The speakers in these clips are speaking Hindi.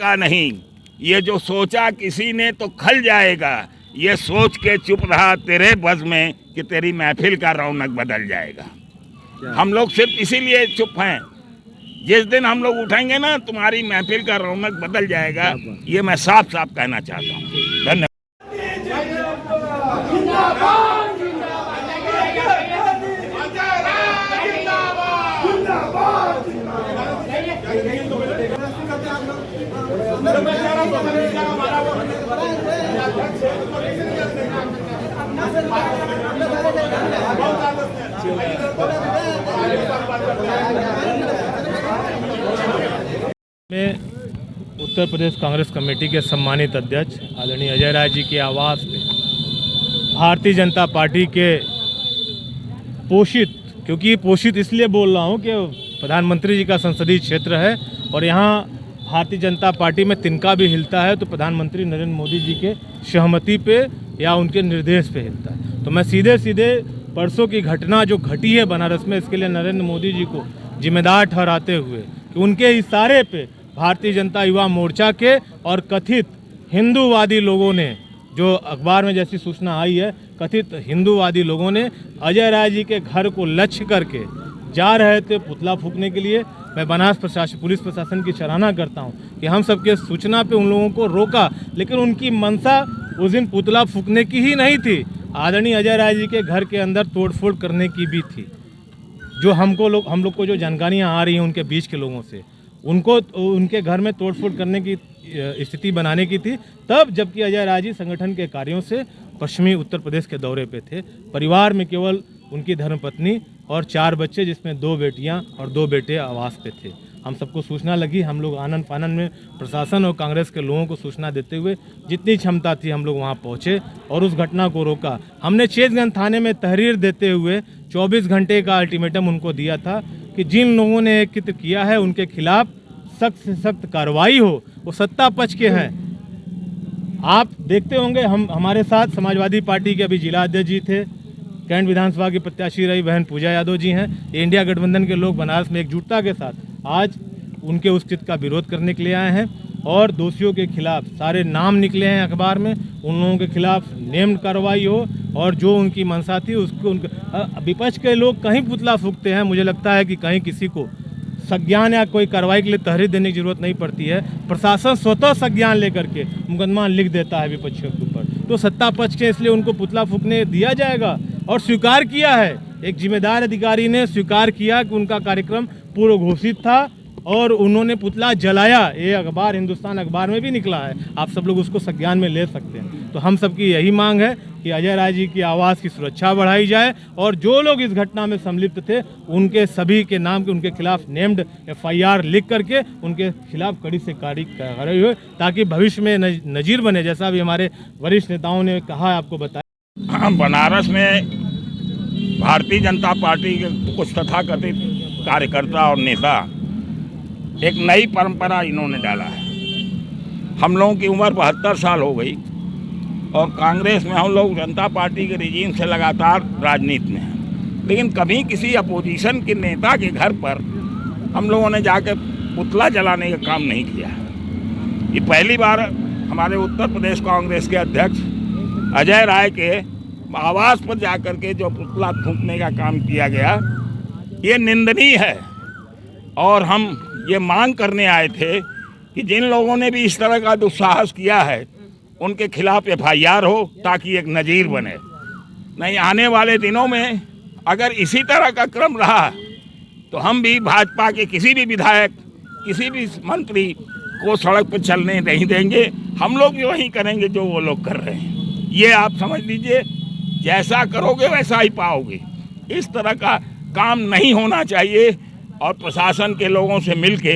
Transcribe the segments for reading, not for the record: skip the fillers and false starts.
का नहीं, ये जो सोचा किसी ने तो खल जाएगा, ये सोच के चुप रहा तेरे बज़ में कि तेरी महफिल का रौनक बदल जाएगा। हम लोग सिर्फ इसीलिए चुप हैं, जिस दिन हम लोग उठेंगे ना तुम्हारी महफिल का रौनक बदल जाएगा, ये मैं साफ साफ कहना चाहता हूँ। धन्यवाद। में उत्तर प्रदेश कांग्रेस कमेटी के सम्मानित अध्यक्ष आदरणीय अजय राय जी के आवास पे भारतीय जनता पार्टी के पोषित, क्योंकि पोषित इसलिए बोल रहा हूँ कि प्रधानमंत्री जी का संसदीय क्षेत्र है और यहाँ भारतीय जनता पार्टी में तिनका भी हिलता है तो प्रधानमंत्री नरेंद्र मोदी जी के सहमति पे या उनके निर्देश पे हिलता है। तो मैं सीधे सीधे परसों की घटना जो घटी है बनारस में, इसके लिए नरेंद्र मोदी जी को जिम्मेदार ठहराते हुए कि उनके इशारे पे भारतीय जनता युवा मोर्चा के और कथित हिंदूवादी लोगों ने, जो अखबार में जैसी सूचना आई है, कथित हिंदूवादी लोगों ने अजय राय जी के घर को लक्ष्य करके जा रहे थे पुतला फूंकने के लिए। मैं बनारस पुलिस प्रशासन की सराहना करता हूं कि हम सबके सूचना पे उन लोगों को रोका, लेकिन उनकी मंशा उस दिन पुतला फूंकने की ही नहीं थी, आदरणीय अजय राय जी के घर के अंदर तोड़फोड़ करने की भी थी। जो हम लोग को जो जानकारियां आ रही हैं उनके बीच के लोगों से, उनको उनके घर में तोड़फोड़ करने की स्थिति बनाने की थी तब, जबकि अजय राय जी संगठन के कार्यों से पश्चिमी उत्तर प्रदेश के दौरे पे थे। परिवार में केवल उनकी धर्मपत्नी और 4 बच्चे, जिसमें 2 बेटियां और 2 बेटे आवास पे थे। हम सबको सूचना लगी, हम लोग आनन फानन में प्रशासन और कांग्रेस के लोगों को सूचना देते हुए जितनी क्षमता थी हम लोग वहां पहुंचे और उस घटना को रोका। हमने चेतगंज थाने में तहरीर देते हुए 24 घंटे का अल्टीमेटम उनको दिया था कि जिन लोगों ने कृत्य किया है उनके खिलाफ सख्त से सख्त कार्रवाई हो। वो सत्ता पक्ष के हैं। आप देखते होंगे, हमारे साथ समाजवादी पार्टी के अभी जिला अध्यक्ष जी थे, कैंट विधानसभा की प्रत्याशी रही बहन पूजा यादव जी हैं। इंडिया गठबंधन के लोग बनारस में एकजुटता के साथ आज उनके उस कृत्य का विरोध करने के लिए आए हैं और दोषियों के खिलाफ सारे नाम निकले हैं अखबार में, उन लोगों के खिलाफ नेम्ड कार्रवाई हो और जो उनकी मंशा थी उसको विपक्ष के लोग कहीं पुतला फूंकते हैं। मुझे लगता है कि कहीं किसी को संज्ञान या कोई कार्रवाई के लिए तहरीर देने की जरूरत नहीं पड़ती है। प्रशासन स्वतः संज्ञान लेकर के मुकदमा लिख देता है विपक्षियों के ऊपर। तो सत्ता पक्ष के इसलिए उनको पुतला फूंकने दिया जाएगा और स्वीकार किया है, एक जिम्मेदार अधिकारी ने स्वीकार किया कि उनका कार्यक्रम पूर्व घोषित था और उन्होंने पुतला जलाया। ये अखबार हिंदुस्तान अखबार में भी निकला है, आप सब लोग उसको संज्ञान में ले सकते हैं। तो हम सबकी यही मांग है कि अजय राय जी की आवास की सुरक्षा बढ़ाई जाए और जो लोग इस घटना में सम्मिलित थे उनके सभी के नाम के उनके खिलाफ नेम्ड FIR लिख करके उनके खिलाफ कड़ी से कार्रवाई हो, ताकि भविष्य में नजीर बने, जैसा भी हमारे वरिष्ठ नेताओं ने कहा, आपको बताया। बनारस में भारतीय जनता पार्टी के कुछ तथाकथित कार्यकर्ता और नेता एक नई परंपरा इन्होंने डाला है। हम लोगों की उम्र 72 साल हो गई और कांग्रेस में हम लोग जनता पार्टी के रिजीम से लगातार राजनीति में हैं, लेकिन कभी किसी अपोजिशन के नेता के घर पर हम लोगों ने जाकर पुतला जलाने का काम नहीं किया। ये पहली बार हमारे उत्तर प्रदेश कांग्रेस के अध्यक्ष अजय राय के आवास पर जाकर के जो पुतला फूंकने का काम किया गया, ये निंदनीय है। और हम ये मांग करने आए थे कि जिन लोगों ने भी इस तरह का दुस्साहस किया है उनके खिलाफ FIR हो, ताकि एक नज़ीर बने। नहीं, आने वाले दिनों में अगर इसी तरह का क्रम रहा तो हम भी भाजपा के किसी भी विधायक, किसी भी मंत्री को सड़क पर चलने नहीं देंगे। हम लोग भी वही करेंगे जो वो लोग कर रहे हैं। ये आप समझ लीजिए, जैसा करोगे वैसा ही पाओगे। इस तरह का काम नहीं होना चाहिए और प्रशासन के लोगों से मिलके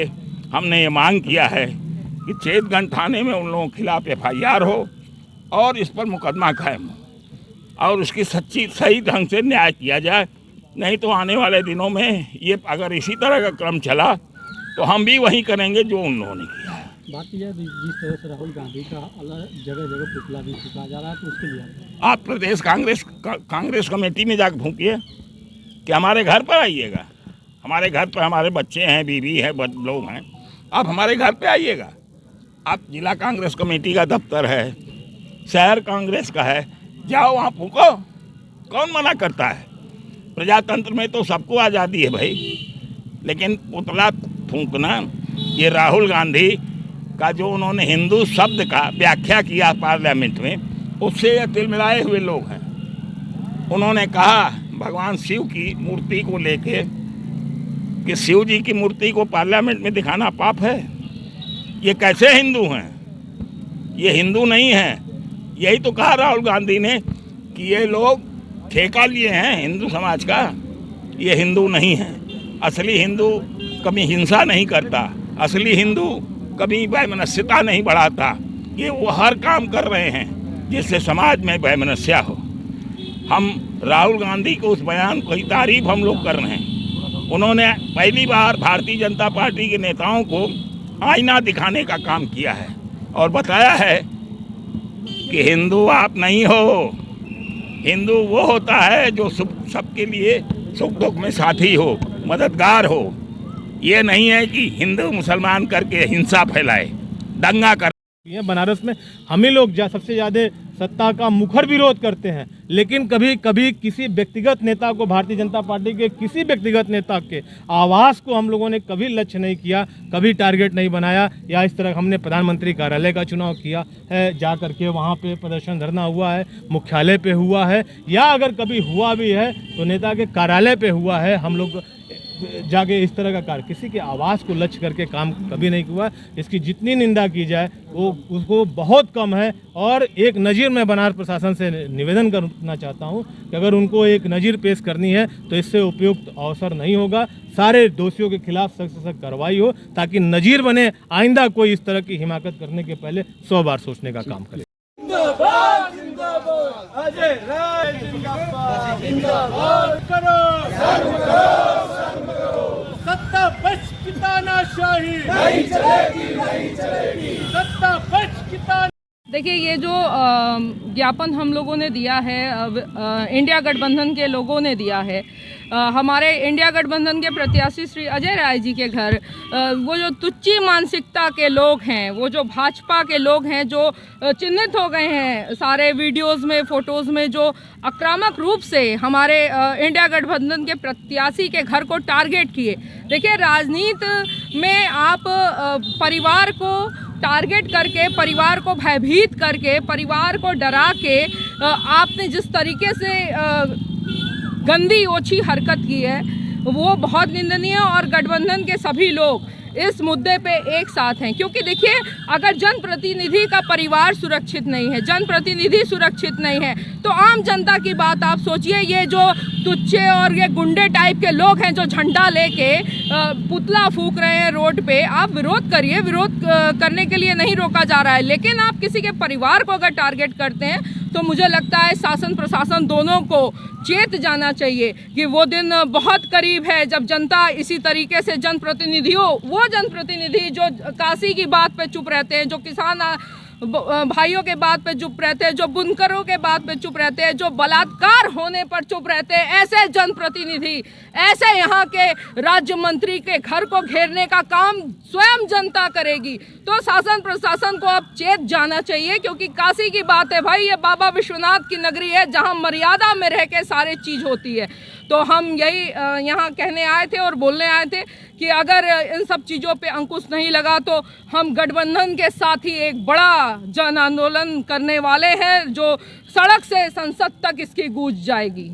हमने ये मांग किया है कि चेतगंज थाने में उन लोगों के खिलाफ FIR हो और इस पर मुकदमा कायम हो और उसकी सही ढंग से न्याय किया जाए। नहीं तो आने वाले दिनों में ये अगर इसी तरह का क्रम चला तो हम भी वही करेंगे जो उन लोगों ने किया है। बात यह जिस तरह से राहुल गांधी का अलग जगह जगह पुतला भी फूंका जा रहा है, तो उसके लिए आप प्रदेश कांग्रेस कमेटी में जाकर फूंकिए कि हमारे घर पर आइएगा। हमारे घर पर हमारे बच्चे हैं, बीवी है, लोग हैं, आप हमारे घर पे आइएगा। आप जिला कांग्रेस कमेटी का दफ्तर है, शहर कांग्रेस का है, जाओ वहाँ फूको, कौन मना करता है। प्रजातंत्र में तो सबको आज़ादी है भाई, लेकिन पुतला फूंकना, ये राहुल गांधी का जो उन्होंने हिंदू शब्द का व्याख्या किया पार्लियामेंट में, उससे ये तिलमिलाए हुए लोग हैं। उन्होंने कहा भगवान शिव की मूर्ति को लेके कि शिव जी की मूर्ति को पार्लियामेंट में दिखाना पाप है। ये कैसे हिंदू हैं? ये हिंदू नहीं हैं। यही तो कहा राहुल गांधी ने कि ये लोग ठेका लिए हैं हिंदू समाज का, ये हिंदू नहीं हैं। असली हिंदू कभी हिंसा नहीं करता, असली हिंदू कभी वैमनस्यता नहीं बढ़ाता। ये वो हर काम कर रहे हैं जिससे समाज में वैमनस्य हो। हम राहुल गांधी को उस बयान की तारीफ हम लोग कर रहे हैं। उन्होंने पहली बार भारतीय जनता पार्टी के नेताओं को आईना दिखाने का काम किया है और बताया है कि हिंदू आप नहीं हो, हिंदू वो होता है जो सबके लिए सुख दुख में साथी हो, मददगार हो। ये नहीं है कि हिंदू मुसलमान करके हिंसा फैलाए, दंगा कर। बनारस में हम ही लोग सबसे ज़्यादा सत्ता का मुखर विरोध करते हैं, लेकिन कभी कभी किसी व्यक्तिगत नेता को, भारतीय जनता पार्टी के किसी व्यक्तिगत नेता के आवास को हम लोगों ने कभी लक्ष्य नहीं किया, कभी टारगेट नहीं बनाया। या इस तरह हमने प्रधानमंत्री कार्यालय का चुनाव किया है, जा करके वहाँ पे प्रदर्शन धरना हुआ है, मुख्यालय पे हुआ है, या अगर कभी हुआ भी है तो नेता के कार्यालय पे हुआ है। हम लोग जाके इस तरह का कार्य, किसी के आवास को लक्ष्य करके काम कभी नहीं हुआ। इसकी जितनी निंदा की जाए वो उसको बहुत कम है। और एक नज़ीर मैं बनारस प्रशासन से निवेदन करना चाहता हूं कि अगर उनको एक नज़ीर पेश करनी है तो इससे उपयुक्त अवसर नहीं होगा। सारे दोषियों के खिलाफ सख्त से सख्त कार्रवाई हो ताकि नज़ीर बने, आइंदा कोई इस तरह की हिमाकत करने के पहले 100 बार सोचने का काम करे। सत्ता पक्ष की तानाशाही नहीं चलेगी, नहीं चलेगी। सत्ता पक्ष की तानाशाही। देखिए, ये जो ज्ञापन हम लोगों ने दिया है, इंडिया गठबंधन के लोगों ने दिया है, हमारे इंडिया गठबंधन के प्रत्याशी श्री अजय राय जी के घर, वो जो तुच्ची मानसिकता के लोग हैं, वो जो भाजपा के लोग हैं जो चिन्हित हो गए हैं सारे वीडियोस में, फोटोज़ में, जो आक्रामक रूप से हमारे इंडिया गठबंधन के प्रत्याशी के घर को टारगेट किए। देखिए, राजनीति में आप परिवार को टारगेट करके, परिवार को भयभीत करके, परिवार को डरा के आपने जिस तरीके से गंदी ओछी हरकत की है वो बहुत निंदनीय। और गठबंधन के सभी लोग इस मुद्दे पे एक साथ हैं, क्योंकि देखिए, अगर जनप्रतिनिधि का परिवार सुरक्षित नहीं है, जनप्रतिनिधि सुरक्षित नहीं है, तो आम जनता की बात आप सोचिए। ये जो तुच्छे और ये गुंडे टाइप के लोग हैं जो झंडा लेके पुतला फूंक रहे हैं रोड पे, आप विरोध करिए, विरोध करने के लिए नहीं रोका जा रहा है। लेकिन आप किसी के परिवार को अगर टारगेट करते हैं तो मुझे लगता है शासन प्रशासन दोनों को चेत जाना चाहिए कि वो दिन बहुत करीब है जब जनता इसी तरीके से जनप्रतिनिधियों, वो जनप्रतिनिधि जो काशी की बात पे चुप रहते हैं, जो किसान भाइयों के बात पे चुप रहते हैं, जो बुनकरों के बात पे चुप रहते हैं, जो बलात्कार होने पर चुप रहते हैं, ऐसे जनप्रतिनिधि, ऐसे यहाँ के राज्य मंत्री के घर को घेरने का काम स्वयं जनता करेगी। तो शासन प्रशासन को अब चेत जाना चाहिए, क्योंकि काशी की बात है भाई, ये बाबा विश्वनाथ की नगरी है जहाँ मर्यादा में रह के सारे चीज़ होती है। तो हम यही यहाँ कहने आए थे और बोलने आए थे कि अगर इन सब चीज़ों पे अंकुश नहीं लगा तो हम गठबंधन के साथ ही एक बड़ा जन आंदोलन करने वाले हैं, जो सड़क से संसद तक इसकी गूंज जाएगी।